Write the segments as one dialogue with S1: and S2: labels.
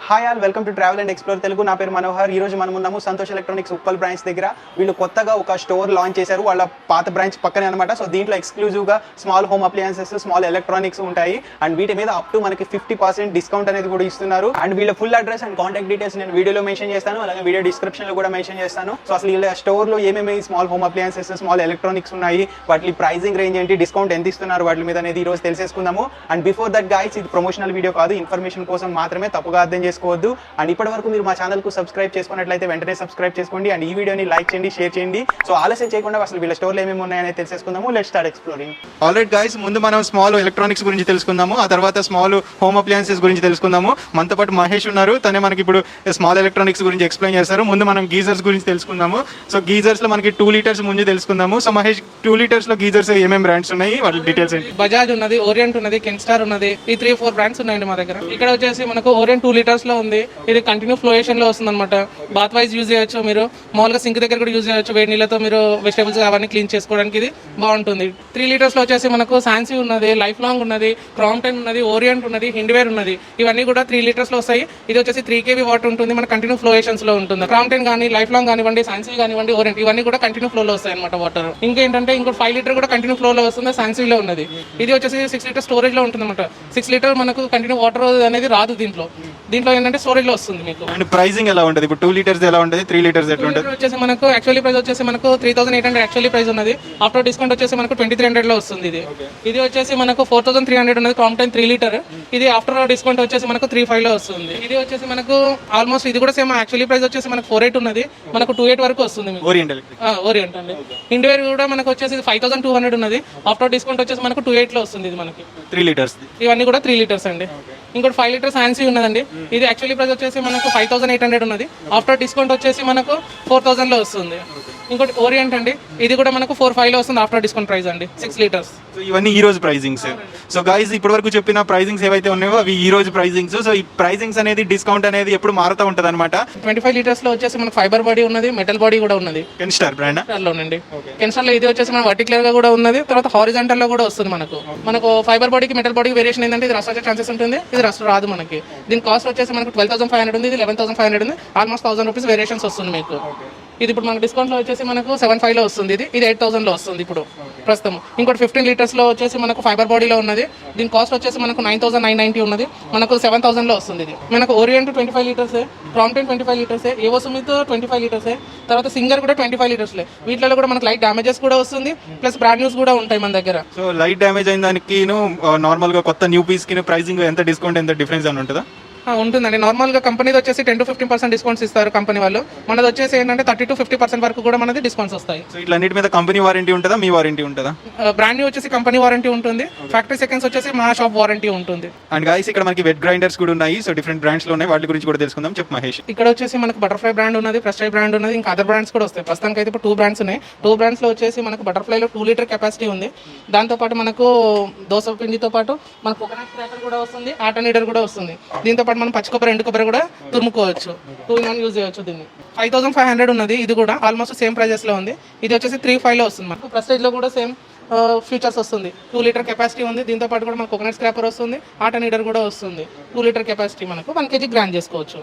S1: Hi all, welcome to travel and explore Telugu. నా పేరు మనోహర్. ఈ రోజు మనం ఉన్నాము సంతోష్ ఎలక్ట్రానిక్స్ ఉప్పల్ బ్రాంచ్ దగ్గర. వీళ్ళు కొత్తగా ఒక స్టోర్ లాంచ్ చేశారు వాళ్ళ పాత బ్రాంచ్ పక్కనే అనమాట. సో దీంట్లో ఎక్స్క్లూజివ్గా small home appliances, small electronics ఉంటాయి. అండ్ వీటి మీద అప్ టు మనకి 50% డిస్కౌంట్ అనేది కూడా ఇస్తున్నారు. అండ్ వీళ్ళ full address and contact details నేను వీడియోలో మెన్షన్ చేస్తాను, అలాగే వీడియో డిస్క్రిప్షన్ లో కూడా మెన్షన్ చేస్తాను. సో అసలు వీళ్ళ స్టోర్ లో ఏమేమి small home appliances, small electronics ఉన్నాయి, వాటి ప్రైజింగ్ రేంజ్ ఏంటి, డిస్కౌంట్ ఎంత ఇస్తున్నారు వాటి మీద అనేది ఈ రోజు తెలిసేసుకుందాము. అండ్ బిఫోర్ దట్ గైస్, ఇది ప్రమోషనల్ వీడియో కాదు, ఇన్ఫర్మేషన్ కోసం మాత్రమే, తప్పుగా అర్థం చేసుకోవద్దు. అండ్ ఇప్పటి వరకు మీరు మా ఛానల్ కు సబ్స్క్రైబ్ చేసుకున్నట్లయితే వెంటనే సబ్స్క్రైబ్ చేసుకోండి. అండ్ ఈ వీడియోని లైక్ చేయండి, షేర్ చేయండి. సో ఆలస్యం చేయకుండా అసలు వీళ్ళ స్టోర్లో ఏమేమి ఉన్నాయని తెలుసుకుందాము. Let's start exploring. Alright guys, ముందు మనం స్మాల్ ఎలక్ట్రానిక్స్ గురించి తెలుసుకుందాము, ఆ తర్వాత స్మాల్ హోమ్ అప్లయన్సెస్ గురించి తెలుసుకుందాము. మనతో పాటు మహేష్ ఉన్నారు, తనే మనకి ఇప్పుడు స్మాల్ ఎలక్ట్రానిక్స్ గురించి ఎక్స్ప్లెయిన్ చేస్తారు. ముందు మనం గీజర్స్ గురించి తెలుసుకుందాము. సో గీజర్స్ లో మనకి 2 లీటర్స్ ముందు తెలుసుకుందాము. సో మహేష్, 2 లీటర్స్ లో గీజర్స్ ఏమేమి బ్రాండ్స్ ఉన్నాయి, వాటి డీటెయిల్స్ ఏంటి?
S2: బజాజ్ ఉన్నది, ఓరియంట్ ఉన్నది, కెన్స్టార్ ఉన్నది. ఈ 3-4 బ్రాండ్స్ ఉన్నాయండి మా దగ్గర. ఇక్కడ వచ్చేసి మనకు ఓరియంట్ 2 లీటర్స్ లో ఉంది. ఇది కంటిన్యూ ఫ్లోయేషన్ లో వస్తుంది అనమాట. బాత్ వైజ్ యూజ్ చేయొచ్చు, మీరు మామూలుగా సింక్ దగ్గర కూడా యూజ్ చేయొచ్చు. వేడి నీళ్ళతో మీరు వెజిటబుల్స్ అవన్నీ క్లీన్ చేసుకోవడానికి ఇది బాగుంటుంది. 3 లీటర్స్ లో వచ్చేసి మనకు సాన్సీ ఉన్నది, లైఫ్ లాంగ్ ఉన్నది, క్రాంప్టన్ ఉన్నది, ఓరియంట్ ఉన్నది, హిండ్వేర్ ఉన్నది. ఇవన్నీ కూడా 3 లీటర్స్ లో వస్తాయి. ఇది వచ్చేసి 3 kV వాటర్ ఉంటుంది, మన కంటిన్యూ ఫ్లోయేషన్స్ లో ఉంటుంది. క్రాంప్టన్ కానీ, లైఫ్ లాంగ్ కానివ్వండి, సాన్సీ కానివ్వండి, ఓరియంట్, ఇవన్నీ కూడా కంటిన్యూ ఫ్లో లో వస్తాయి అనమాట వాటర్. ఇంకేంటంటే ఇంకో 5 లీటర్ కూడా కంటిన్యూ ఫ్లో లో వస్తుంది, సాన్సీలో ఉన్నది. ఇది వచ్చేసి 6 లీటర్ స్టోరేజ్ లో ఉంటుంది అనమాట. 6 లీటర్ మనకు కంటిన్యూ వాటర్ అనేది రాదు దీంట్లో ఏంటంటే స్టోరేజ్ లో వస్తుంది మీకు.
S1: అండ్ ప్రైసింగ్ ఎలా ఉంటుంది? ఇప్పుడు 2 లీటర్స్ ఎలా ఉంటుంది, 3 లీటర్స్ ఎట్లా ఉంటుంది?
S2: వచ్చేసి మనకు యాక్చువల్లీ ప్రైస్ వచ్చేసి మనకు 3800 యాక్చువల్లీ ప్రైస్ ఉన్నది. ఆఫ్టర్ డిస్కౌంట్ వచ్చేసి మనకు 2300 లో వస్తుంది. ఇది వచ్చేసి మనకు 4300 ఉన్నది, క్రాంప్టన్ 3 లీటర్. ఇది ఆఫ్టర్ డిస్కౌంట్ వచ్చేసి మనకు 35 లో వస్తుంది. ఇది వచ్చేసి మనకు ఆల్మోస్ట్ ఇది కూడా సేమ్ యాక్చువల్లీ ప్రైస్ వచ్చేసి మనకు 48 ఉన్నది, మనకు 28 వరకు వస్తుంది. ఓరియంట్ అండి. ఇండివేర్ కూడా మనకు వచ్చేసి 5200 ఉన్నది, ఆఫ్టర్ డిస్కౌంట్ వచ్చేసి మనకు 28 లో వస్తుంది. ఇది మనకి
S1: 3 లీటర్స్,
S2: ఇవన్నీ కూడా 3 లీటర్స్ అండి. ఇంకోటి 5 లీటర్స్ సాన్సీ ఉన్నదండి. ఇది యాక్చువల్లీ ప్రైస్ వచ్చేసి మనకు 5800 ఉన్నది, ఆఫ్టర్ డిస్కౌంట్ వచ్చేసి మనకు 4000 లో వస్తుంది. ఇంకోటి ఓరియంట్ అండి, ఇది కూడా మనకు 45 లో వస్తుంది ఆఫ్టర్ డిస్కౌంట్ ప్రైస్ అండి, 6 లీటర్స్.
S1: సో ఇవన్నీ ఈ రోజు ప్రైజింగ్స్. సో గైస్, ఇప్పటి వరకు చెప్పిన ప్రైజింగ్స్ ఏవైతే ఉన్నాయో అవి ఈ రోజు ప్రైజింగ్స్. సో ఈ ప్రైజింగ్స్ అనేది, డిస్కౌంట్ అనేది ఎప్పుడు మారుతూ ఉంటుంది అనమాట.
S2: 25 లీటర్స్ లో వచ్చేసి మనకు ఫైబర్ బాడీ ఉన్నది, మెటల్ బాడీ కూడా ఉన్నది.
S1: కెన్స్టార్ బ్రాండ్
S2: లోనండి. కెన్స్టార్ లో ఇది వచ్చేసి మన వర్టికల్ గా కూడా ఉన్నది, తర్వాత హారిజాంటల్ లో కూడా వస్తుంది. మనకు ఫైబర్ బాడీకి మెటల్ బాడీకి వేరియేషన్ ఏంటంటే ఇది రస్ట్ వచ్చే ఛాన్సెస్ ఉంటుంది, ఇది రస్ట్ రాదు మనకి. దీని కాస్ట్ వచ్చేసి మనకు 12,500 ఉంది, ఇది 11,500 ఉంది. ఆల్మోస్ట్ 1000 రూపీస్ వేరియేషన్స్ వస్తుంది మీకు. ఇది ఇప్పుడు మనకు డిస్కౌంట్ లో వచ్చేసి మనకు 75 లో వస్తుంది. ఇది 8000 లో వస్తుంది ఇప్పుడు ప్రస్తుతం. ఇంకోటి 15 లీటర్స్ లో వచ్చేసి మనకు ఫైబర్ బాడీలో ఉన్నది, దీని కాస్ట్ వచ్చేసి మనకు 9990 ఉన్నది, మనకు 7000 లో వస్తుంది. ఇది మనకు ఓరియంట్ 25 లీటర్స్, క్రాంప్టన్ 25 లీటర్స్, ఏవో సుమిత్ 25 లీటర్స్, తర్వాత సింగర్ కూడా 25 లీటర్స్. వీటిలో కూడా మనకు లైట్ డ్యామేజెస్ కూడా వస్తుంది, ప్లస్ బ్రాండ్ న్యూస్ కూడా ఉంటాయి మన దగ్గర.
S1: సో లైట్ డ్యామేజ్ అయిన దానికి నార్మల్ గా కొత్త న్యూ పీస్ కి ప్రైసింగ్ ఎంత డిస్కౌంట్, ఎంత డిఫరెన్స్ అని ఉంటుందా?
S2: ఉంటుందండి. నార్మల్ గా కంపెనీ వచ్చేసి 10 to 15% డిస్కౌంట్స్ ఇస్తారు కంపెనీ వాళ్ళు. మనది వచ్చేసి ఏంటంటే 30 to 50% వరకు కూడా మనది డిస్కౌంట్స్ వస్తాయి.
S1: సో ఇట్లన్నిటి మీద కంపెనీ వారంటీ ఉంటుందా, మీ వారంటీ ఉంటుందా?
S2: బ్రాండ్ న్యూ వచ్చేసి కంపెనీ వారంటీ ఉంటుంది, ఫ్యాక్టరీ సెకండ్స్ వచ్చేసి మా షాప్ వారంటీ ఉంటుంది.
S1: అండ్ గైస్, ఇక్కడ మనకి వెట్ గ్రైండర్స్ కూడా ఉన్నాయి. సో డిఫరెంట్ బ్రాండ్స్ లో ఉన్నాయి, వాటి గురించి కూడా తెలుసుకుందాం. చెప్పు మహేష్.
S2: ఇక్కడ వచ్చేసి మనకు బటర్ఫ్లై బ్రాండ్ ఉన్నది, ప్రెస్టైజ్ బ్రాండ్ ఉన్నది, ఇంకా అదర్ బ్రాండ్స్ కూడా వస్తాయి. ప్రస్తుతానికి అయితే ఇప్పుడు 2 బ్రాండ్స్ ఉన్నాయి. 2 బ్రాండ్స్ లో వచ్చేసి మనకు బటర్ఫ్లై లో 2 లీటర్ కెపాసిటీ ఉంది. దాంతో పాటు మనకు దోస పిండితో పాటు మనకు కోకోనట్ క్రాకర్ కూడా వస్తుంది, ఆటోనీడర్ కూడా వస్తుంది. దీంతో పాటు మనం పచ్చి కొబ్బరి, ఎండు కొబ్బరి కూడా తురుముకోవచ్చు, 2-in-1 యూజ్ చేయొచ్చు. దీన్ని 5500 ఉన్నది, ఇది కూడా ఆల్మోస్ట్ సేమ్ ప్రైజెస్ లో ఉంది. ఇది వచ్చేసి 35 లో వస్తుంది. మనకు ప్రెస్టేజ్ లో కూడా సేమ్ ఫీచర్స్ వస్తుంది. 2 లీటర్ కెపాసిటీ ఉంది, దీంతో పాటు కూడా మనకు కోకోనట్ స్క్రాపర్ వస్తుంది, ఆటో నీడర్ కూడా వస్తుంది. 2 లీటర్ కెపాసిటీ మనకు 1 kg గ్రైండ్ చేసుకోవచ్చు.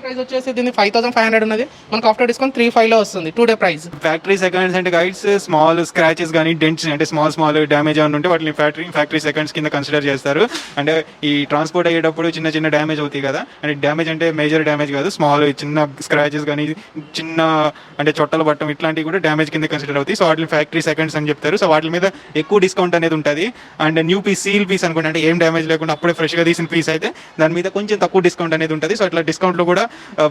S2: ప్రైస్ వచ్చేసి దీన్ని 5500 ఉన్నది, మనకు ఆఫ్టర్ డిస్కౌంట్ 35 లో వస్తుంది 2 డే ప్రైస్.
S1: ఫ్యాక్టరీ సెకండ్స్ అంటే గైడ్స్ స్మాల్ స్క్రాచెస్ కానీ, డెంట్స్ అంటే స్మాల్ డ్యామేజ్ అని ఉంటే వాటిని ఫ్యాక్టరీ సెకండ్స్ కింద కన్సిడర్ చేస్తారు. అంటే ఈ ట్రాన్స్పోర్ట్ అయ్యేటప్పుడు చిన్న డ్యామేజ్ అవుతాయి కదా, అంటే డ్యామేజ్ అంటే మేజర్ డ్యామేజ్ కాదు, స్మాల్ చిన్న స్క్రాచెస్ కానీ, చిన్న అంటే చొట్టలు పట్టడం ఇట్లాంటివి కూడా డ్యామేజ్ కింద కన్సిడర్ అవుతాయి. సో వాటిని ఫ్యాక్టరీ సెకండ్స్ అని చెప్తారు. సో వాటి మీద ఎక్కువ డిస్కౌంట్ అనేది ఉంటుంది. And new piece, seal piece అనుకుంటే అంటే ఏం డ్యామేజ్ లేకుండా అప్పుడే ఫ్రెష్ గా తీసిన పీస్ అయితే దాని మీద కొంచెం తక్కువ డిస్కౌంట్ అనేది ఉంటుంది. సో అట్లా డిస్కౌంట్ లో కూడా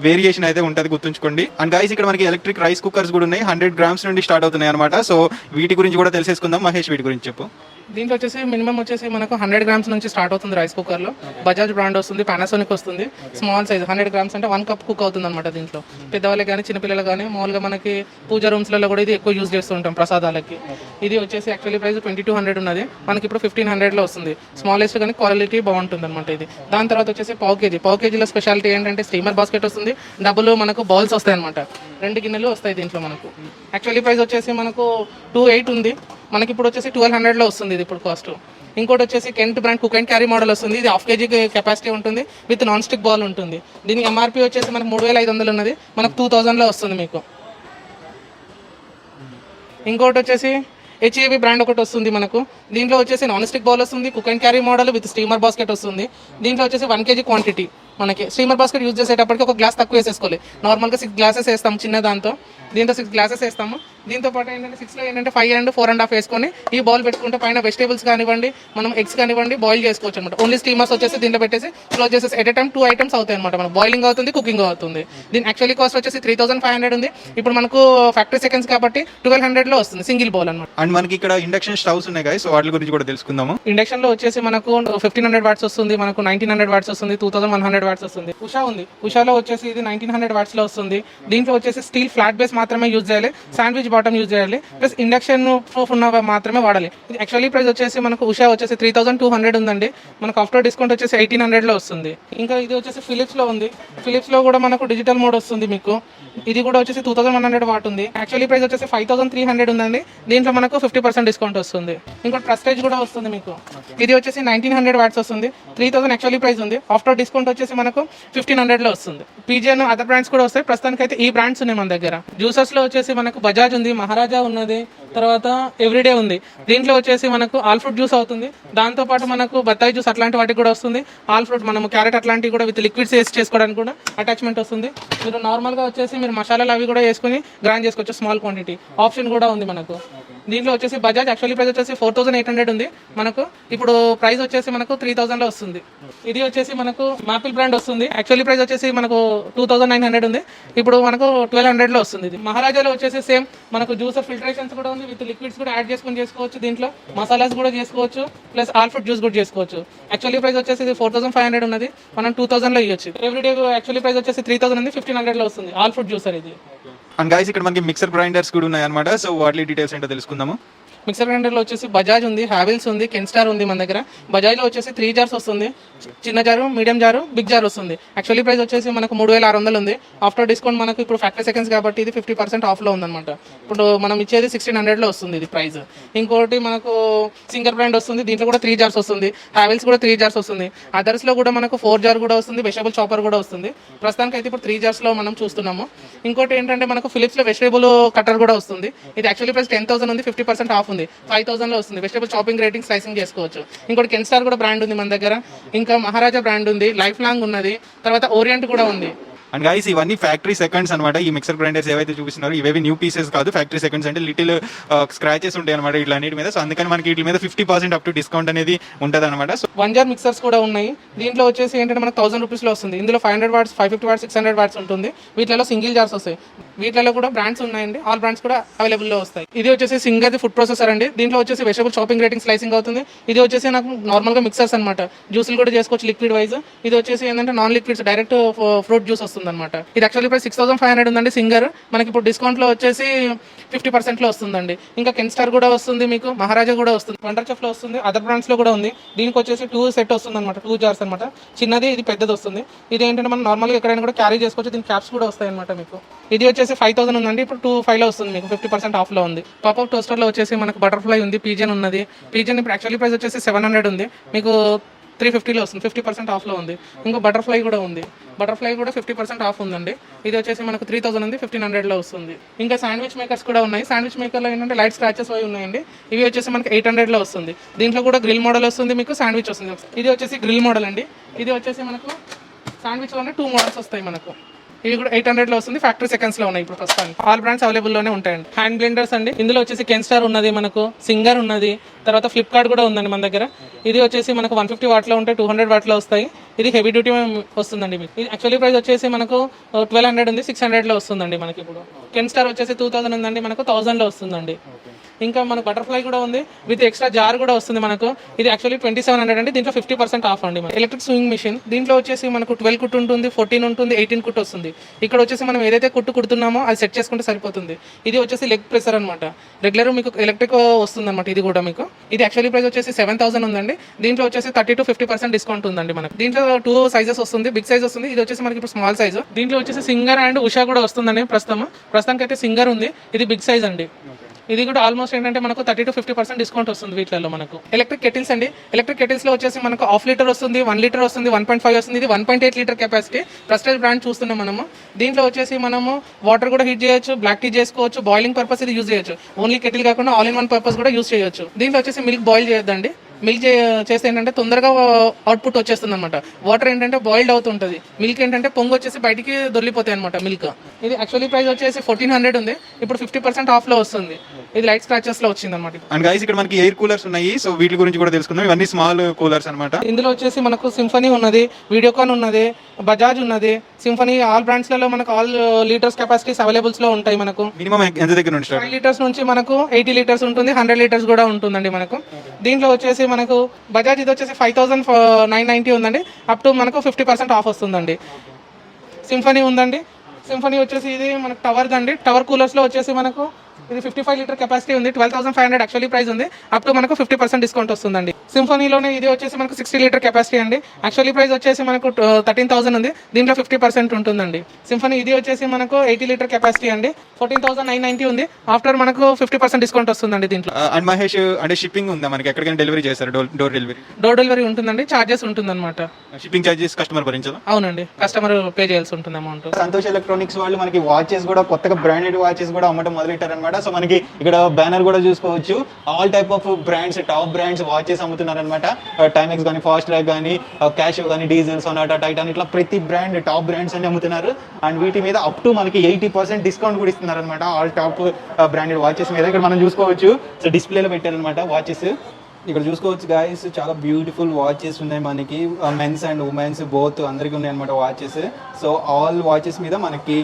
S1: వేరియేషన్ అయితే ఉంటుంది, గుర్తుంచుకోండి. అండ్ గైస్, ఇక్కడ మనకి ఎలక్ట్రిక్ రైస్ కుక్కర్స్ కూడా ఉన్నాయి, 100 grams నుండి స్టార్ట్ అవుతున్నాయి అనమాట. సో వీటి గురించి కూడా తెలిసేసుకుందాం. మహేష్, వీటి గురించి చెప్పు.
S2: దీంట్లో వచ్చేసి మినిమం వచ్చేసి మనకు 100 grams నుంచి స్టార్ట్ అవుతుంది రైస్ కుక్కర్ లో. బజాజ్ బ్రాండ్ వస్తుంది, పానాసోనిక్ వస్తుంది. స్మాల్ సైజ్ 100 grams అంటే 1 cup కుక్ అవుతుంది అనమాట. దీంట్లో పెద్దవాళ్ళకి కానీ, చిన్నపిల్లలు కానీ, మామూలుగా మనకి పూజ రూమ్స్ లలో కూడా ఇది ఎక్కువ యూజ్ చేస్తూ ఉంటాం ప్రసాదాలకి. ఇది వచ్చేసి యాక్చువల్లీ ప్రైస్ 2200 ఉన్నది, మనకి ఇప్పుడు 1500 లో వస్తుంది. స్మాలెస్ట్ కానీ క్వాలిటీ బాగుంటుంది అనమాట ఇది. దాని తర్వాత వచ్చేసి పావు కేజీలో స్పెషాలిటీ ఏంటంటే స్టీమర్ బాస్కెట్ వస్తుంది, డబ్బులు మనకు బౌల్స్ వస్తాయి అనమాట. 2 గిన్నెలు వస్తాయి దీంట్లో మనకు. యాక్చువల్లీ ప్రైస్ వచ్చేసి మనకు 28 ఉంది, మనకి ఇప్పుడు వచ్చేసి 1200 లో వస్తుంది ఇది ఇప్పుడు కాస్ట్. ఇంకోటి వచ్చేసి Kent brand cook and carry model వస్తుంది. ఇది 1/2 kg కెపాసిటీ ఉంటుంది విత్ నాన్ స్టిక్ బాల్ ఉంటుంది. దీనికి ఎంఆర్పి వచ్చేసి మనకు 3500 ఉన్నది, మనకు 2000లో వస్తుంది మీకు. ఇంకోటి వచ్చేసి HAB బ్రాండ్ ఒకటి వస్తుంది మనకు. దీంట్లో వచ్చేసి నాన్ స్టిక్ బౌల్ వస్తుంది, cook and carry model with steamer basket వస్తుంది. దీంట్లో వచ్చేసి 1 kg క్వాంటిటీ. మనకి స్టీమర్ బాస్కెట్ యూజ్ చేసేటప్పటికి ఒక గ్లాస్ తక్కువ వేసేసుకోవాలి. నార్మల్గా 6 గ్లాసెస్ వేస్తాము చిన్న దాంతో, దీంతో 6 గ్లాసెస్ వేస్తాము. దీంతో పాటు ఏంటంటే 6లో ఏంటంటే 5 and 4.5 వేసుకొని ఈ బౌల్ పెట్టుకుంటే పైన వెజిటేబుల్స్ కానివ్వండి, మనం ఎగ్స్ కానివ్వండి బాయిల్ చేసుకోవచ్చు అనమాట. ఓన్లీ స్టీమర్స్ వచ్చేసి దీంట్లో పెట్టేసి క్లోజ్ చేసేసి ఎట్ టైం 2 items అవుతాయి అనమాట. మనకు బాయిలింగ్ అవుతుంది, కుకింగ్ అవుతుంది. దీని యాక్చువల్లీ కాస్ట్ వచ్చేసి 3500 ఉంది. ఇప్పుడు మనకు ఫ్యాక్టరీ సెకండ్స్ కాబట్టి 1200లో వస్తుంది సింగిల్ బౌల్ అనమాట.
S1: అండ్ మనకి ఇక్కడ ఇండక్షన్ స్టవ్స్ ఉన్నాయి కదా, సో వాటి గురించి కూడా తెలుసుకుందాము.
S2: ఇండక్షన్ లో వచ్చేసి మనకు 1500 వాట్స్ వస్తుంది, మనకు 1900 వాట్స్ వస్తుంది, 2100 వాట్స్ వస్తుంది. ఉషా ఉంది, ఉషాలో వచ్చేసి ఇది 1900 వాట్స్ లో వస్తుంది. దీంట్లో వచ్చేసి స్టీల్ ఫ్లాట్ బేస్ మాత్రమే యూజ్ చేయాలి, శాండ్విచ్ బాటమ్ యూజ్ చేయాలి, ప్లస్ ఇండక్షన్ ప్రూఫ్ ఉన్న మాత్రమే వాడాలి. ఇది యాక్చువల్లీ ప్రైస్ వచ్చేసి మనకు ఉషా వచ్చేసి 3200 ఉందండి, మనకు ఆఫ్టర్ డిస్కౌంట్ వచ్చేసి 1800లో వస్తుంది. ఇంకా ఇది వచ్చేసి ఫిలిప్స్ లో ఉంది, ఫిలిప్స్ లో కూడా మనకు డిజిటల్ మోడ్ వస్తుంది మీకు. ఇది కూడా వచ్చేసి 2100 వాట్ ఉంది. యాక్చువల్లీ ప్రైస్ వచ్చేసి 5300 ఉందండి, దీంట్లో మనకు 50% డిస్కౌంట్ వస్తుంది. ఇంకోటి ప్రెస్టేజ్ కూడా వస్తుంది మీకు. ఇది వచ్చేసి 1900 వాట్స్ వస్తుంది, 3000 యాక్చువల్లీ ప్రైస్ ఉంది, ఆఫ్టర్ డిస్కౌంట్ వచ్చేసి మనకు 1500లో వస్తుంది. పీజీఎన్ అదర్ బ్రాండ్స్ కూడా వస్తాయి, ప్రస్తుతానికి అయితే ఈ బ్రాండ్స్ ఉన్నాయి మన దగ్గర. జ్యూసెస్ లో వచ్చేసి మనకు బజాజ్ ఉంది, మహారాజా ఉన్నది, తర్వాత ఎవ్రీడే ఉంది. దీంట్లో వచ్చేసి మనకు ఆల్ ఫ్రూట్ జ్యూస్ అవుతుంది, దాంతో పాటు మనకు బత్తాయి జ్యూస్ అట్లాంటి వాటికి కూడా వస్తుంది. ఆల్ ఫ్రూట్ మనం క్యారెట్ అట్లాంటివి కూడా విత్ లిక్విడ్స్ వేసి చేసుకోవడానికి కూడా అటాచ్మెంట్ వస్తుంది. మీరు నార్మల్గా వచ్చేసి మీరు మసాలాలు అవి కూడా వేసుకుని గ్రైండ్ చేసుకోవచ్చు, స్మాల్ క్వాంటిటీ ఆప్షన్ కూడా ఉంది మనకు. దీంట్లో వచ్చేసి బజాజ్ యాక్చువల్లీ ప్రైస్ వచ్చేసి 4800 ఉంది మనకు, ఇప్పుడు ప్రైస్ వచ్చేసి మనకు 3000లో వస్తుంది. ఇది వచ్చేసి మనకు మాపిల్ బ్రాండ్ వస్తుంది, యాక్చువల్లీ ప్రైస్ వచ్చేసి మనకు 2900 ఉంది, ఇప్పుడు మనకు 1200లో వస్తుంది. ఇది మహారాజాలో వచ్చేసి సేమ్ మనకు జ్యూస్ ఫిల్టరేషన్స్ కూడా ఉంది, విత్ లిక్విడ్స్ కూడా యాడ్ చేసుకొని చేసుకోవచ్చు, దీంట్లో మసాలాస్ కూడా చేసుకోవచ్చు, ప్లస్ ఆల్ ఫ్రూట్ జ్యూస్ కూడా చేసుకోవచ్చు. యాక్చువల్లీ ప్రైస్ వచ్చేసి ఇది 4500 ఉన్నది, మనం 2000లో ఇవ్వచ్చు. ఎవ్రీడే యాక్చువల్లీ ప్రైస్ వచ్చేసి 3000 ఉంది, 1500లో వస్తుంది ఆల్ ఫ్రూట్ జ్యూసర్ ఇది.
S1: అండ్ గైస్ ఇక్కడ మనకి మిక్సర్ గ్రైండర్స్ కూడా ఉన్నాయి అనమాట, సో వాటి డీటెయిల్స్ ఏంటో తెలుసుకుందాము.
S2: మిక్సర్ గ్రైండర్లో వచ్చేసి బజాజ్ ఉంది, హ్యావెల్స్ ఉంది, కెన్స్టార్ ఉంది మన దగ్గర. బజాజ్లో వచ్చేసి 3 జార్స్ వస్తుంది, చిన్న జారు, మీడియం జారు, బిగ్ జార్ వస్తుంది. యాక్చువల్లీ ప్రైస్ వచ్చేసి మనకు 3600 ఉంది, ఆఫ్టర్ డిస్కౌంట్ మనకు ఇప్పుడు ఫ్యాక్టరీ సెకండ్స్ కాబట్టి ఇది 50% ఆఫ్లో ఉందన్నమాట. ఇప్పుడు మనం ఇచ్చేది 1600లో వస్తుంది ఇది ప్రైస్. ఇంకోటి మనకు సింగర్ బ్రాండ్ వస్తుంది, దీంట్లో కూడా 3 జార్స్ వస్తుంది, హ్యావెల్స్ కూడా 3 జార్స్ వస్తుంది. అదర్స్లో కూడా మనకు 4 జార్ కూడా వస్తుంది, వెజిటబుల్ చాపర్ కూడా వస్తుంది. ప్రస్తుతానికి అయితే ఇప్పుడు 3 జార్స్లో మనం చూస్తున్నాము. ఇంకోటి ఏంటంటే మనకు ఫిలిప్స్లో వెజిటబుల్ కటర్ కూడా వస్తుంది, ఇది యాక్చువల్లీ ప్రైస్ 10,000 ఉంది, 50% ఆఫ్ ఉంది, 5000లో వస్తుంది. వెజిటబుల్ చాపింగ్ రేటింగ్ స్లైసింగ్ చేసుకోవచ్చు. ఇంకోటి కెన్స్టార్ కూడా బ్రాండ్ ఉంది మన దగ్గర, ఇంకా మహారాజా బ్రాండ్ ఉంది, లైఫ్ లాంగ్ ఉన్నది, తర్వాత ఓరియంట్ కూడా ఉంది.
S1: అండ్ గైస్ ఇవన్నీ ఫ్యాక్టరీ సెకండ్స్ అనమాట. ఈ మిక్సర్ గ్రైండర్స్ ఏవైతే చూపిస్తున్నారో ఇవేవి న్యూ పీసెస్ కాదు, ఫ్యాక్టరీ సెకండ్స్ అంటే లిటిల్ స్క్రాచెస్ ఉంటాయి అనమాట ఇట్లా అన్నిటి మీద. సో అందుకని మనకి వీటి మీద 50% అప్ టు డిస్కౌంట్ అనేది ఉంటుంది అనమాట. సో
S2: 1 జార్ మిక్సర్స్ కూడా ఉన్నాయి, దీంట్లో వచ్చేసి ఏంటంటే మనకు 1000 రూపీస్లో వస్తుంది. ఇందులో 500 వాట్స్, 550 వాట్స్, 600 వాట్స్ ఉంటుంది. వీటిలో సింగిల్ జార్స్ వస్తాయి, వీటిలో కూడా బ్రాండ్స్ ఉన్నాయండి, ఆల్ బ్రాండ్స్ కూడా అవైలబుల్లో వస్తాయి. ఇది వచ్చేసి సింగర్ ఫుడ్ ప్రాసెసర్ అండి, దీంట్లో వచ్చేసి వెజిటబుల్ చాపింగ్ రేటింగ్ స్లైసింగ్ అవుతుంది. ఇది వచ్చేసి నాకు నార్మల్గా మిక్సర్స్ అనమాట, జ్యూసులు కూడా చేసుకోవచ్చు లిక్విడ్ వైజ్. ఇది వచ్చేసి ఏంటంటే non liquids direct fruit juice వస్తుంది అనమాట. ఇది యాక్చువల్లీ ప్రైస్ 6500 ఉందండి సింగర్, మనకి ఇప్పుడు డిస్కౌంట్లో వచ్చేసి 50%లో వస్తుందండి. ఇంకా కెన్స్టార్ కూడా వస్తుంది, మీకు మహారాజా కూడా వస్తుంది, వండర్ చెఫ్లో వస్తుంది, అదర్ బ్రాండ్స్లో కూడా ఉంది. దీనికి వచ్చేసి 2 సెట్ వస్తుంది అనమాట, 2 జార్స్ అనమాట, చిన్నది ఇది పెద్దది వస్తుంది. ఇది ఏంటంటే మనం నార్మల్గా ఎక్కడైనా కూడా క్యారీ చేసుకోవచ్చు, దీనికి క్యాప్స్ కూడా వస్తాయి అనమాట మీకు. ఇది వచ్చేసి 5000 ఉందండి, ఇప్పుడు 2500లో వస్తుంది మీకు, 50% ఆఫ్లో ఉంది. పాపప్ టోస్టర్లో వచ్చేసి మనకు బటర్ఫ్లై ఉంది, పీజన్ ఉన్నది. పీజన్ ఇప్పుడు యాక్చువల్లీ ప్రైస్ వచ్చేసి 700 ఉంది, మీకు 350లో వస్తుంది, 50% ఆఫ్లో ఉంది. ఇంకో బటర్ఫ్లై కూడా ఉంది, బటర్ఫ్లై కూడా 50% ఆఫ్ ఉందండి. ఇది వచ్చేసి మనకు 3000 ఉంది, 1500లో వస్తుంది. ఇంకా శాండ్విచ్ మేకర్స్ కూడా ఉన్నాయి, శాండ్విచ్ మేకర్లో ఏంటంటే లైట్ స్క్రాచెస్ అవి ఉన్నాయండి. ఇవి వచ్చేసి మనకి 800లో వస్తుంది. దీంట్లో కూడా గ్రిల్ మోడల్ వస్తుంది, మీకు శాండ్విచ్ వస్తుంది. ఇది వచ్చేసి గ్రిల్ మోడల్ అండి, ఇది వచ్చేసి మనకు శాండ్విచ్లోనే 2 మోడల్స్ వస్తాయి మనకు. ఇవి కూడా 800లో వస్తుంది, ఫ్యాక్టరీ సెకండ్స్లో ఉన్నాయి ఇప్పుడు ప్రస్తుతానికి. ఆల్ బ్రాండ్స్ అవైలబుల్లోనే ఉంటాయండి. హ్యాండ్ బ్లెండర్స్ అండి, ఇందులో వచ్చేసి కెన్స్టార్ ఉన్నది, మనకు సింగర్ ఉన్నది, తర్వాత ఫ్లిప్కార్ట్ కూడా ఉందండి మన దగ్గర. ఇది వచ్చేసి మనకు 150 వాట్లో ఉంటాయి, 200 వాట్లో వస్తాయి. ఇది హెవీ డ్యూటీ వస్తుందండి మీకు. ఇది యాక్చువల్లీ ప్రైస్ వచ్చేసి మనకు 1200 ఉంది, 600లో వస్తుందండి మనకి. ఇప్పుడు కెన్స్టార్ వచ్చేసి 2000 ఉందండి, మనకు 1000లో వస్తుందండి. ఇంకా మనకు బటర్ఫ్లై కూడా ఉంది, విత్ ఎక్స్ట్రా జార్ కూడా వస్తుంది మనకు. ఇది యాక్చువల్లీ 2700 అండి, దీంట్లో 50% ఆఫ్ అండి. ఎలక్ట్రిక్ స్వింగ్ మిషన్, దీంట్లో వచ్చేసి మనకు 12 కుట్ ఉంటుంది, 14 ఉంటుంది, 18 కుట్ వస్తుంది. ఇక్కడ వచ్చేసి మనం ఏదైతే కుట్టు కుడుతున్నామో అది సెట్ చేసుకుంటే సరిపోతుంది. ఇది వచ్చేసి లెగ్ ప్రెసర్ అనమాట, రెగ్యులర్ మీకు ఎలక్ట్రిక్ వస్తుంది అనమాట. ఇది కూడా మీకు, ఇది యాక్చువల్లీ ప్రైస్ వచ్చేసి 7000 ఉందండి, దీంట్లో వచ్చేసి 30 to 50% డిస్కౌంట్ ఉందండి మనకు. దీంట్లో 2 సైజెస్ వస్తుంది, బిగ్ సైజ్ వస్తుంది, ఇది వచ్చేసి మనకి ఇప్పుడు స్మాల్ సైజ్. దీంట్లో వచ్చేసి సింగర్ అండ్ ఉషా కూడా వస్తుందండి. ప్రస్తుతానికి అయితే సింగర్ ఉంది, ఇది బిగ్ సైజ్ అండి. ఇది కూడా ఆల్మోస్ట్ ఏంటంటే మనకు 30 to 50% డిస్కౌంట్ వస్తుంది వీటిలో మనకు. ఎలక్ట్రిక్ కెటిల్స్ అండి, ఎలక్ట్రిక్ కెటిల్స్ లో వచ్చేసి మనకు హాఫ్ లీటర్ వస్తుంది, 1 లీటర్ వస్తుంది, 1.5 వస్తుంది, ఇది 1.8 లీటర్ కెపాసిటీ. ప్రెస్టేజ్ బ్రాండ్ చూస్తున్నాం మనము. దీంట్లో వచ్చేసి మనము వాటర్ కూడా హీట్ చేయొచ్చు, బ్లాక్ టీ చేసుకోవచ్చు, బాయిలింగ్ పర్పస్ ఇది యూజ్ చేయొచ్చు. ఓన్లీ కెటిల్ కాకుండా ఆల్ ఇన్ వన్ పర్పస్ కూడా యూజ్ చేయొచ్చు. దీంట్లో వచ్చేసి మిల్క్ బాయిల్ చేయొద్దండి. మిల్క్ చేస్తే ఏంటంటే తొందరగా అవుట్పుట్ వచ్చేస్తుంది అనమాట. వాటర్ ఏంటంటే బాయిల్డ్ అవుతుంటుంది, మిల్క్ ఏంటంటే పొంగు వచ్చేసి బయటికి దొరికిపోతాయి అనమాట మిల్క్. ఇది యాక్చువల్లీ ప్రైస్ వచ్చేసి 1400 ఉంది, ఇప్పుడు 50% ఆఫ్ లో వస్తుంది. ఇది లైట్ స్క్రాచెస్ లో వచ్చింది అనమాట.
S1: అండ్ గైస్ ఇక్కడ మనకి ఎయిర్ కూలర్స్ ఉన్నాయి, సో వీటి గురించి కూడా తెలుసుకుందాం. ఇవన్నీ స్మాల్ కూలర్స్ అనమాట.
S2: ఇందులో వచ్చేసి మనకు సింఫనీ ఉన్నది, వీడియోకాన్ ఉన్నది, బజాజ్ ఉన్నది. సింఫనీ ఆల్ బ్రాండ్స్ లలో మనకు ఆల్ లీటర్స్ కెపాసిటీస్ అవైలబుల్స్ లో ఉంటాయి. మనకు
S1: మినిమం ఎంత దగ్గర నుంచి
S2: 5 లీటర్స్ నుంచి మనకు 80 లీటర్స్ ఉంటుంది, 100 లీటర్స్ కూడా ఉంటుందండి మనకు. దీంట్లో వచ్చేసి మనకు బజాజ్ ఇది వచ్చేసి 5990 ఉందండి, అప్ టు మనకు 50% ఆఫ్ వస్తుందండి. సింఫనీ ఉందండి, సింఫనీ వచ్చేసి ఇది మనకు టవర్ దండి. టవర్ కూలర్స్ లో వచ్చేసి మనకు ఇది 55 లీటర్ కెపాసిటీ ఉంది, 12,500 యాక్చువల్లీ ప్రైస్ ఉంది, అప్ టు మనకు 50% డిస్కౌంట్ వస్తుందండి. సింఫనీలోనే ఇది వచ్చేసి మనకు 60 లీటర్ కెపాసిటీ అండి, యాక్చువల్లీ ప్రైస్ వచ్చేసి మనకు 13,000 ఉంది, దీంట్లో 50% ఉంటుందండి. సింఫనీ ఇది వచ్చేసి మనకు 80 లీటర్ కెపాసిటీ అండి, 14,990 ఉంది, ఆఫ్టర్ మనకు 50% డిస్కౌంట్ వస్తుందండి దీంట్లో.
S1: అండ్ మహేష్ అంటే షిప్పింగ్ ఉందా మనకి, ఎక్కడికైనా డెలివరీ చేస్తారు? డోర్ డెలివరీ
S2: ఉంటుందండి, చార్జెస్ ఉంటుంది అనమాట.
S1: షిప్పింగ్ చార్జెస్ కస్టమర్ భరించాలా?
S2: అవునండి, కస్టమర్ పే చేయాల్సి ఉంటుంది అమౌంట్.
S1: సంతోష్ ఎలక్ట్రానిక్స్ వాళ్ళు మనకి వాచెస్ కూడా కొత్తగా బ్రాండెడ్ వాచెస్ కూడా అమ్మటం మొదలెట్టారు అనమాట. సో మనకి ఇక్కడ బ్యానర్ కూడా చూసుకోవచ్చు, all type of brands, top brands watches అమ్ముతున్నారు అనమాట. టైమెక్స్ కానీ, ఫాస్ట్ ట్రాక్ కానీ, క్యాషియో కానీ, డీజిల్, సొనాటా, టైటాన్, ఇట్లా ప్రతి బ్రాండ్ టాప్ బ్రాండ్స్ అన్ని అమ్ముతున్నారు. అండ్ వీటి మీద అప్ టు మనకి 80% డిస్కౌంట్ కూడా ఇస్తున్నారు అనమాట, ఆల్ టాప్ బ్రాండెడ్ వాచెస్ మీద. ఇక్కడ మనం చూసుకోవచ్చు, సో డిస్ప్లేలో పెట్టారనమాట వాచెస్. ఇక్కడ చూసుకోవచ్చు గాయస్, చాలా బ్యూటిఫుల్ వాచెస్ ఉన్నాయి మనకి, మెన్స్ అండ్ ఉమెన్స్ బోత్ అందరికీ ఉన్నాయి అనమాట వాచెస్. సో ఆల్ వాచెస్ మీద మనకి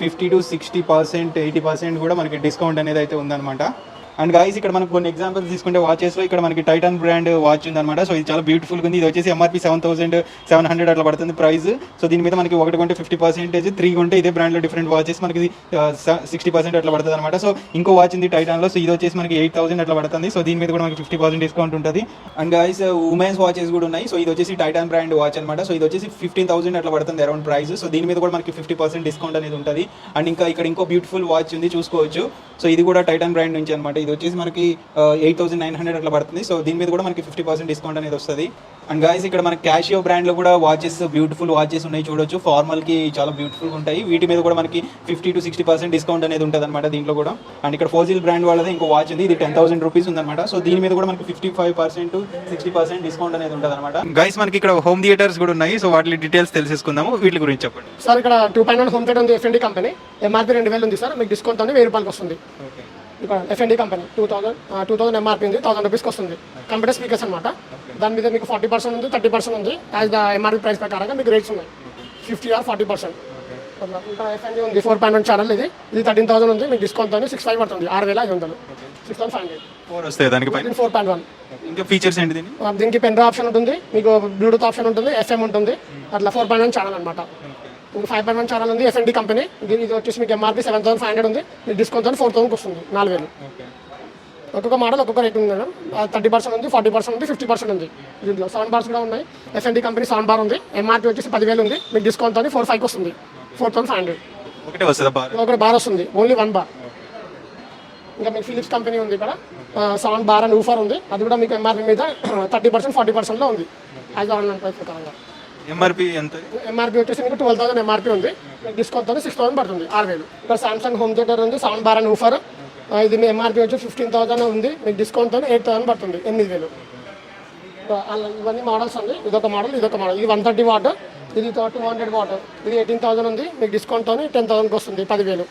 S1: 50 to 60%, 80% కూడా మనకి డిస్కౌంట్ అనేది అయితే ఉందన్నమాట. అండ్ గాయస్ ఇక్కడ మనకు కొన్ని ఎగ్జాంపుల్స్ తీసుకుంటే వాచెస్ లో ఇక్కడ మనకి టైటాన్ బ్రాండ్ వాచ్ ఉందన్నమాట. సో ఇది చాలా బ్యూటిఫుల్ ఉంది, ఇది వచ్చేసి ఎంఆర్పి 7,700 అట్లా పడుతుంది ప్రైస్. సో దీని మీద మనకి 1 కొంటే 50%, 3 కొంటే ఇదే బ్రాండ్ లో డిఫరెంట్ వాచెస్ మనకి 60% అట్లా పడుతుంది అనమాట. సో ఇంకో వాచ్ ఉంది టైటాన్ లో, సో ఇది వచ్చేసి మనకి 8,000 అట్లా పడుతుంది. సో దీని మీద కూడా మనకి 50% డిస్కౌంట్ ఉంటుంది. అండ్ గాయస్ ఉమెన్స్ వాచెస్ కూడా ఉన్నాయి. సో ఇది వచ్చేసి టైటాన్ బ్రాండ్ వాచ్ అనమాట. సో ఇది వచ్చేసి 15,000 అట్లా పడుతుంది అరౌండ్ ప్రైస్. సో దీని మీద కూడా మనకి 50% డిస్కౌంట్ అనేది ఉంటుంది. అండ్ ఇంకా ఇక్కడ ఇంకో బ్యూటిఫుల్ వాచ్ ఉంది చూసుకోవచ్చు. సో ఇది కూడా టైటాన్ బ్రాండ్ నుంచి అనమాట. ఇది వచ్చేసి మనకి 8,900 అట్లా పడుతుంది. సో దీని మీద కూడా మనకి 50% డిస్కౌంట్ అనేది వస్తుంది. అండ్ గాయస్ ఇక్కడ మనకి క్యాషియో బ్రాండ్ లో కూడా వాచెస్, బ్యూటిఫుల్ వాచెస్ ఉన్నాయి చూడొచ్చు, ఫార్మల్ కి చాలా బ్యూటిఫుల్ ఉంటాయి. వీటి మీద కూడా మనకి 50 to 60% డిస్కౌంట్ అనేది ఉంటుంది అనమాట దీంట్లో కూడా. అండ్ ఇక్కడ ఫోజిల్ బ్రాండ్ వాళ్ళది ఇంకో వాచ్ ఉంది, ఇది 10,000 రూపీస్ ఉందన్నమాట. సో దీని మీద కూడా మనకి 55% to 60% డిస్కౌంట్ అనేది ఉంటుంది అనమాట. గైస్ మనకి ఇక్కడ హోమ్ థియేటర్స్ కూడా ఉన్నాయి, సో వాటి డీటెయిల్స్ తెలుసుకుందాము. వీటి గురించి చెప్పండి
S3: సార్. ఇక్కడ 2.1 హోమ్ థియేటర్ ఉంది, ఎఫ్ఎండి కంపెనీ, ఎంఆర్పీ 2,000 ఉంది సార్, మీకు డిస్కౌంట్ అని 1000 రూపాయలకి వస్తుంది. ఇక్కడ ఎఫ్ఎండి కంపెనీ 2,000 ఎంఆర్పీ ఉంది, 1000 రూపీస్కి వస్తుంది. కంప్యూటర్ స్పీకర్స్ అనమాట, దాని మీద మీకు 40% ఉంది, 30% ఉంది. యాజ్ ద ఎంఆర్పీ ప్రైస్ ప్రకారంగా మీకు రేట్స్ ఉన్నాయి, 50 or 40%. ఇంకా ఎఫ్ఎండి ఉంది 4.1 ఛానల్, ఇది 13,000 ఉంది, మీకు డిస్కౌంట్ అని 6,500 పడుతుంది, 6,500, 6,500.
S1: 4 వస్తాయి దానికి పైన.
S3: 4.1.
S1: ఇంకా ఫీచర్స్ ఏంటి
S3: దీనికి పెన్ డ్రైవ్ ఆప్షన్ ఉంటుంది, మీకు బ్లూటూత్ ఆప్షన్ ఉంటుంది, ఎఫ్ఎం ఉంటుంది, అట్లా 4.1 ఛానల్ అనమాట. ఇంకా 5.1 ఛానల్ ఉంది, ఎఫ్ఎండి కంపెనీ, ఇది వచ్చేసి మీకు ఎంఆర్పీ 7,500 ఉంది, మీకు డిస్కౌంట్ అని 4,000కి వస్తుంది, 4,000. ఒక్కొక్క మోడల్ ఒక్కొక్క రేట్ ఉంది మేడం, 30% ఉంది, 40% ఉంది, 50% ఉంది. దీంట్లో సౌండ్ బార్స్ కూడా ఉన్నాయి, ఎఫ్ఎండి కంపెనీ సౌండ్ బార్ ఉంది, ఎంఆర్పీ వచ్చేసి 10,000 ఉంది, మీకు డిస్కౌంట్ అని 4,500కి వస్తుంది, 4,500. ఒకటి బార్ వస్తుంది, ఓన్లీ 1 బార్. ఇంకా మీకు ఫిలిప్స్ కంపెనీ ఉంది, ఇక్కడ సౌండ్ బార్ అండ్ ఊఫర్ ఉంది, అది కూడా మీకు ఎంఆర్పీ మీద 30%, 40%లో ఉంది, యాజ్ ఆన్లైన్ ప్రైస్ ప్రకారంగా.
S1: ఎంఆర్పీ ఎంత?
S3: ఎంఆర్పీ వచ్చేసి మీకు 12,000 ఎంఆర్పీ ఉంది, మీకు డిస్కౌంట్ అని 6,000 పడుతుంది, 6,000. ఇక్కడ సామ్సంగ్ హోమ్ థియేటర్ ఉంది, సౌండ్ బార్ అండ్ ఊఫర్, ఇది మీ ఎంఆర్పీ వచ్చి 15,000 ఉంది, మీకు డిస్కౌంట్ అని 8,000 పడుతుంది, 8,000. ఇవన్నీ మోడల్స్ ఉంది, ఇదొక మోడల్, ఇదొక మోడల్, ఇది 130 వాట్, ఇది 200 వాట్, ఇది 18,000 ఉంది, మీకు డిస్కౌంట్ అని 10,000కి వస్తుంది, 10,000.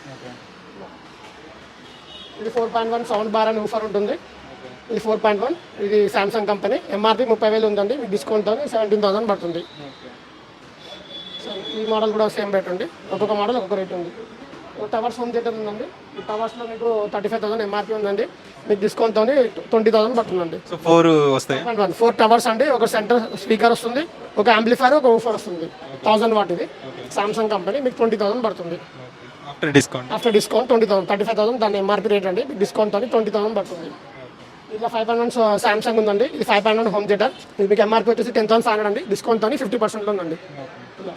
S3: ఇది 4.1 సౌండ్ బార్ అండ్ ఊఫర్ ఉంటుంది, ఇది 4.1, ఇది సామ్సంగ్ కంపెనీ, ఎంఆర్పీ 30,000 ఉందండి, మీకు డిస్కౌంట్ అని 17,000 పడుతుంది. ఈ మోడల్ కూడా సేమ్ రేట్ ఉంది, ఒక్కొక్క మోడల్ ఒక్కొక్క రేట్ ఉంది. టవర్స్ హోమ్ థియేటర్ ఉందండి, ఈ టవర్స్లో మీకు 35,000 ఎంఆర్పీ ఉందండి, మీకు డిస్కౌంట్ అని 20,000 పడుతుందండి. 4 టవర్స్ అండి, ఒక సెంటర్ స్పీకర్ వస్తుంది, ఒక యాంప్లిఫైర్, ఒక ఊఫర్ వస్తుంది, 1000 వాట్, ఇది సామ్సంగ్ కంపెనీ, మీకు 20,000 పడుతుంది. ఆఫ్టర్ డిస్కౌంట్ 20,000, 35,000 దాని ఎంఆర్పీ రేట్ అండి, మీకు డిస్కౌంట్ అని 20,000 పడుతుంది. ఇలా 5.1 సామ్సంగ్ ఉందండి, ఇది 5.1 హోమ్ థియేటర్, ఇది మీకు ఎంఆర్పీ వచ్చేసి 10,500 అండి, డిస్కౌంట్ అని 50%లో ఉందండి,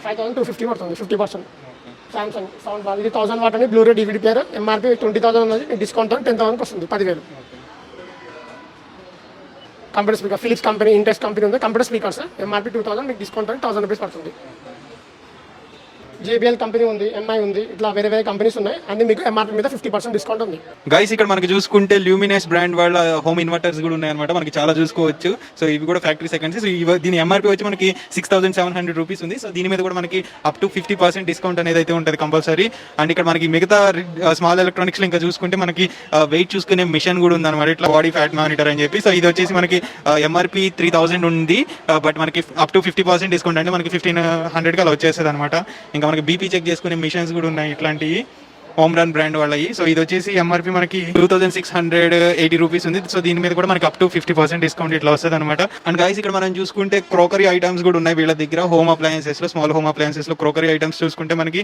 S3: 5,250 పడుతుంది, 50%. సామ్సంగ్ సౌండ్ బార్ ఇది 1000 వాట్ అని బ్లూరే డివిడి ప్లేయర్ ఎంఆర్పి 20,000 ఉన్నది డిస్కౌంట్ 10,000కి వస్తుంది 10,000. Computer speaker Philips company Intex company ఉంది కంప్యూటర్ స్పీకర్స్ ఎంఆర్పి 2,000 మీకు డిస్కౌంట్ అని 1,000 రూపీస్ పడుతుంది. JBL కంపెనీ ఉంది MI ఉంది ఇట్లా వేరే వేరే కంపెనీస్ ఉన్నాయి అన్ని మీకు ఎంఆర్పి మీద 50% డిస్కౌంట్ ఉంది.
S1: గైస్ ఇక్కడ మనకి చూసుకుంటే ల్యూమినస్ బ్రాండ్ వాళ్ళ హోమ్ ఇన్వర్టర్స్ కూడా ఉన్నాయన్నమాట, మనకి చాలా చూసుకోవచ్చు. సో ఇవి కూడా ఫ్యాక్టరీ సెకండ్స్. సో దీని ఎంఆర్పి వచ్చి మనకి 6,700 రూపీస్ ఉంది. సో దీని మీద కూడా మనకి అప్ టు 50% డిస్కౌంట్ అనేది అయితే ఉంటుంది కంపల్సరీ. అండ్ ఇక్కడ మనకి మిగతా స్మాల్ ఎలక్ట్రానిక్స్ లో ఇంకా చూసుకుంటే మనకి వెయిట్ చూసుకునే మిషన్ కూడా ఉంది అనమాట, ఇట్లా బాడీ ఫ్యాట్ మానిటర్ అని చెప్పి. సో ఇది వచ్చేసి మనకి ఎంఆర్పి 3,000 ఉంది, బట్ మనకి అప్ టు 50% డిస్కౌంట్ అంటే మనకి 1,500 అలా వచ్చేస్తుంది అనమాట. ఇంకా మనకి బీపీ చెక్ చేసుకునే మిషన్స్ కూడా ఉన్నాయి ఇట్లాంటివి హోమ్ రన్ బ్రాండ్ వాళ్ళవి. సో ఇది వచ్చేసి ఎంఆర్పి మనకి 2,680 రూపీస్ ఉంది. సో దీని మీద కూడా మనకి అప్ టు 50% డిస్కౌంట్ ఇట్లా వస్తుంది అనమాట. అండ్ గైస్ ఇక్కడ మనం చూసుకుంటే క్రోకరీ ఐటమ్స్ కూడా ఉన్నాయి వీళ్ళ దగ్గర. హోమ్ అప్లయన్సెస్ లో స్మాల్ హోమ్ అప్లయన్సెస్ లో క్రోకరీ ఐటమ్స్ చూసుకుంటే మనకి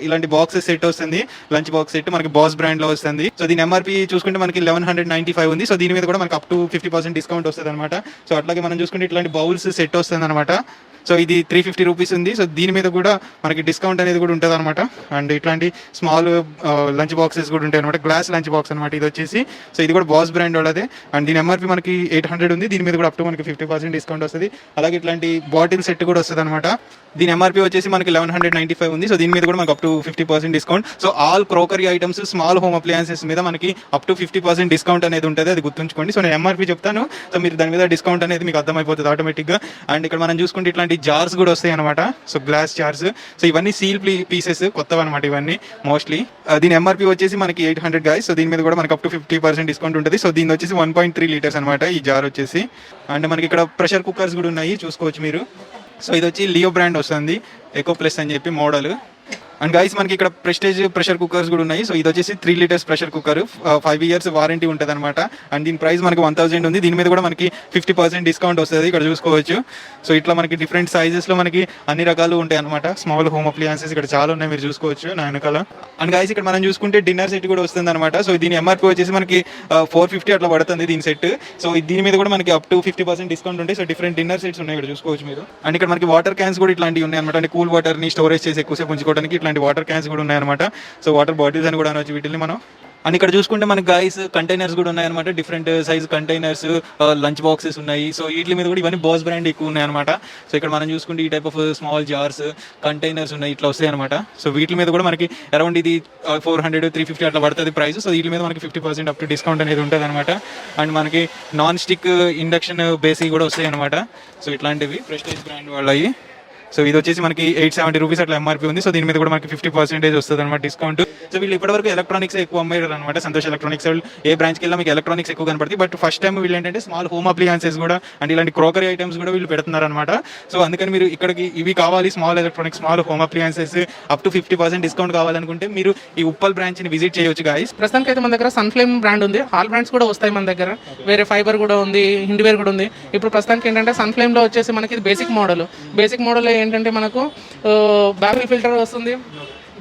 S1: ఇలాంటి బాక్సెస్ సెట్ వస్తుంది, లంచ్ బాక్స్ సెట్ మనకి బాస్ బ్రాండ్ లో వస్తుంది. సో దీని ఎంఆర్పి చూసుకుంటే మనకి 1,195 ఉంది. సో దీని మీద కూడా మనకి అప్ టు 50% డిస్కౌంట్ వస్తుంది అనమాట. సో అట్లాగే మనం చూసుకుంటే ఇట్లాంటి బౌల్స్ సెట్ వస్తుంది అనమాట. సో ఇది 350 రూపీస్ ఉంది. సో దీని మీద కూడా మనకి డిస్కౌంట్ అనేది కూడా ఉంటుంది అనమాట. అండ్ ఇట్లాంటి స్మాల్ లంచ్ బాక్సెస్ కూడా ఉంటాయి అనమాట, గ్లాస్ లంచ్ బాక్స్ అనమాట ఇది వచ్చేసి. సో ఇది కూడా బాస్ బ్రాండ్ వాళ్ళదే. అండ్ దీని ఎంఆర్పి మనకి 800 ఉంది. దీని మీద కూడా అప్ టు మనకి 50% డిస్కౌంట్ వస్తుంది. అలాగే ఇట్లాంటి బాటిల్ సెట్ కూడా వస్తుంది అనమాట. దీని ఎంఆర్పి వచ్చేసి మనకి 1,195 ఉంది. సో దీని మీద కూడా మనకి up to 50% discount. So all crockery items small home appliances మీద మనకి అప్ టు 50% డిస్కౌంట్ అనేది ఉంటుంది, అది గుర్తుంచుకోండి. సో నేను ఎంఆర్పి చెప్తాను, సో మీరు దాని మీద డిస్కౌంట్ అనేది మీకు అర్థమైపోతుంది ఆటోమేటిక్గా. అండ్ ఇక్కడ మనం చూసుకుంటే ఇట్లాంటి జార్స్ కూడా వస్తాయి అనమాట, సో గ్లాస్ జార్స్. సో ఇవన్నీ సీల్ పీసెస్ కొత్తవి అనమాట ఇవన్నీ మోస్ట్లీ. దీని ఎంఆర్పి వచ్చేసి మనకి 800 గాయస్. సో దీని మీద కూడా మనకి అప్ టు 50% డిస్కౌంట్ ఉంటుంది. సో దీని వచ్చేసి 1.3 లీటర్స్ అనమాట ఈ జార్ వచ్చేసి. అండ్ మనకి ఇక్కడ ప్రెషర్ కుక్కర్స్ కూడా ఉన్నాయి చూసుకోవచ్చు మీరు. సో ఇది వచ్చి లియో బ్రాండ్ వస్తుంది, ఎకో ప్లస్ అని చెప్పి మోడల్. అండ్ గైస్ మనకి ఇక్కడ ప్రెస్టేజ్ ప్రెషర్ కుక్కర్స్ కూడా ఉన్నాయి. సో ఇది వచ్చేసి 3 litres pressure cooker, 5 years warranty ఉంటుంది అనమాట. అండ్ దీని ప్రైస్ మనకి 1,000 ఉంది. దీని మీద కూడా మనకి 50% డిస్కౌంట్ వస్తుంది, ఇక్కడ చూసుకోవచ్చు. సో ఇట్లా మనకి డిఫరెంట్ సైజెస్ లో మనకి అన్ని రకాలు ఉంటాయి అనమాట స్మాల్ హోమ్ అప్లయన్సెస్. ఇక్కడ చాలా ఉన్నాయి మీరు చూసుకోవచ్చు నా వెనకాల. అండ్ గైస్ ఇక్కడ మనం చూసుకుంటే డిన్నర్ సెట్ కూడా వస్తుంది అనమాట. సో దీని ఎంఆర్పి వచ్చేసి మనకి 450 అట్లా పడుతుంది దీని సెట్. సో దీని మీద కూడా మనకి అప్ టు 50% డిస్కౌంట్ ఉంటాయి. సో డిఫరెంట్ డిన్నర్ సెట్స్ ఉన్నాయి ఇక్కడ చూసుకోవచ్చు మీరు. అండ్ ఇక్కడ మనకి వాటర్ క్యాన్స్ కూడా ఇట్లాంటివి ఉన్నాయి అనమాట, అంటే కూల్ వాటర్ ని స్టోరేజ్ చేసి ఎక్కువసేపు ఉంచుకోవడానికి ఇట్లాంటి వాటర్ క్యాన్స్ కూడా ఉన్నాయన్నమాట. సో వాటర్ బాటిల్స్ అని కూడా అనవచ్చు వీటిని మనం. అండ్ ఇక్కడ చూసుకుంటే మనకి గైస్ కంటైనర్స్ కూడా ఉన్నాయన్నమాట, different size containers, lunch boxes ఉన్నాయి. సో వీటి మీద కూడా ఇవన్నీ బాస్ బ్రాండ్ ఎక్కువ ఉన్నాయన్నమాట. సో ఇక్కడ మనం చూసుకుంటే ఈ type of small jars containers ఉన్నాయి, ఇట్లా వస్తాయి అనమాట. సో వీటి మీద కూడా మనకి అరౌండ్ ఇది 400, 350 అట్లా పడుతుంది ప్రైస్. సో వీటి మీద మనకి 50% అప్ టు డిస్కౌంట్ అనేది ఉంటుంది అనమాట. అండ్ మనకి నాన్ స్టిక్ ఇండక్షన్ బేసిక్ కూడా వస్తాయి అనమాట. సో ఇట్లాంటివి ప్రెస్టేజ్ బ్రాండ్ వాళ్ళవి. సో ఇది వచ్చేసి మనకి 870 రూపీస్ అట్లా ఎంఆర్పి ఉంది. సో దీని మీద కూడా మనకి 50% వస్తుంది అనమాట డిస్కౌంట్. సో వీళ్ళు ఇప్పటివరకు ఎలక్ట్రానిక్స్ ఎక్కువ అమ్మారు అనమాట, సంతోష్ ఎలక్ట్రానిక్స్. ఏ బ్రాంచ్కి వెళ్ళినా మీకు ఎలక్ట్రానిక్స్ ఎక్కువ కనపడుతుంది. బట్ ఫస్ట్ టైం వీళ్ళు ఏంటంటే స్మాల్ హోమ్ అప్లయన్సెస్ కూడా అండ్ ఇలాంటి క్రోకరీ ఐటమ్స్ కూడా వీళ్ళు పెడుతున్నారు అనమాట. సో అందుకని మీరు ఇక్కడికి ఇవి కావాలి small electronics, small home appliances up to 50% discount కావాలనుకుంటే మీరు ఈ ఉప్పల్ బ్రాంచ్ ని విజిట్ చేయొచ్చు గాయస్.
S2: ప్రస్తుతానికి అయితే మన దగ్గర సన్ఫ్లేమ్ బ్రాండ్ ఉంది, ఆల్ బ్రాండ్స్ కూడా వస్తాయి మన దగ్గర. వేరే ఫైబర్ కూడా ఉంది, హిండ్వేర్ కూడా ఉంది. ఇప్పుడు ప్రస్తుతానికి ఏంటంటే సన్ఫ్లేమ్ లో వచ్చేసి మనకి బేసిక్ మోడల్ ఏంటంటే మనకు బ్యాఫిల్ ఫిల్టర్ వస్తుంది.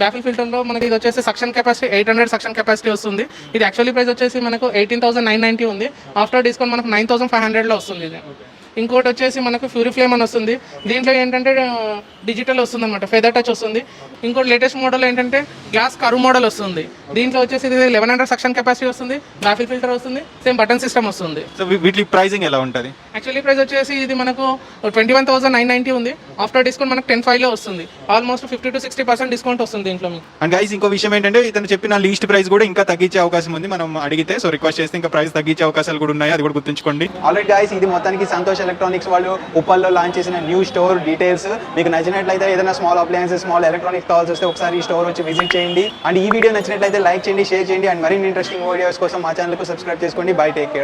S2: బ్యాఫిల్ ఫిల్టర్లో మనకి ఇది వచ్చేసి సక్షన్ కెపాసిటీ 800 సక్షన్ కెపాసిటీ వస్తుంది. ఇది యాక్చువల్లీ ప్రైస్ వచ్చేసి మనకు 18,990 ఉంది. ఆఫ్టర్ డిస్కౌంట్ మనకు 9,500లో వస్తుంది ఇది. ఇంకోటి వచ్చేసి మనకు ఫ్యూరీ ఫ్లేమ్ అని వస్తుంది. దీంట్లో ఏంటంటే డిజిటల్ వస్తుంది అనమాట, ఫెదర్ టచ్ వస్తుంది. ఇంకోటి లేటెస్ట్ మోడల్ ఏంటంటే గ్లాస్ కర్వ్ మోడల్ వస్తుంది. దీంట్లో వచ్చేసి ఇది 1100 సక్షన్ కెపాసిటీ వస్తుంది, బ్యాఫిల్ ఫిల్టర్ వస్తుంది, సేమ్ బటన్ సిస్టమ్ వస్తుంది.
S1: సో వీటి ప్రైసింగ్ ఎలా ఉంటుంది?
S2: యాక్చువల్లీ ప్రైస్ వచ్చేసి ఇది మనకు 21,990 ఉంది. ఆఫ్టర్ డిస్కౌంట్ మనకు 10,500లో వస్తుంది. ఆల్మోస్ట్ 50 to 60% డిస్కౌంట్ వస్తుంది దీంట్లో మీకు.
S1: అండ్ గైస్ ఇంకో విషయం ఏంటంటే ఇతను చెప్పిన లీస్ట్ ప్రైస్ కూడా ఇంకా తగ్గించే అవకాశం ఉంది మనం అడిగితే. సో రిక్వెస్ట్ చేస్తే ఇంకా ప్రైస్ తగ్గించే అవకాశాలు కూడా ఉన్నాయి, అది కూడా గుర్తుంచుకోండి. ఆల్రెడీ గైస్ ఇది మొత్తానికి సంతోష్ ఎలక్ట్రానిక్స్ వాళ్ళు ఉప్పల్లో లాంచ్ చేసిన న్యూ స్టోర్ డీటెయిల్స్. మీకు నచ్చినట్లయితే ఏదైనా స్మాల్ అప్లయన్సెస్, స్మాల్ ఎలక్ట్రానిక్స్ కావాల్సి వస్తే ఒకసారి ఈ స్టోర్ వచ్చి విజిట్ చేయండి. అండ్ ఈ వీడియో నచ్చినట్లయితే లైక్ చేయండి, షేర్ చేయండి. అండ్ మరిన్ని ఇంట్రెస్టింగ్ వీడియోస్ కోసం మా ఛానల్కు సబ్స్క్రైబ్ చేసుకోండి. By, take care.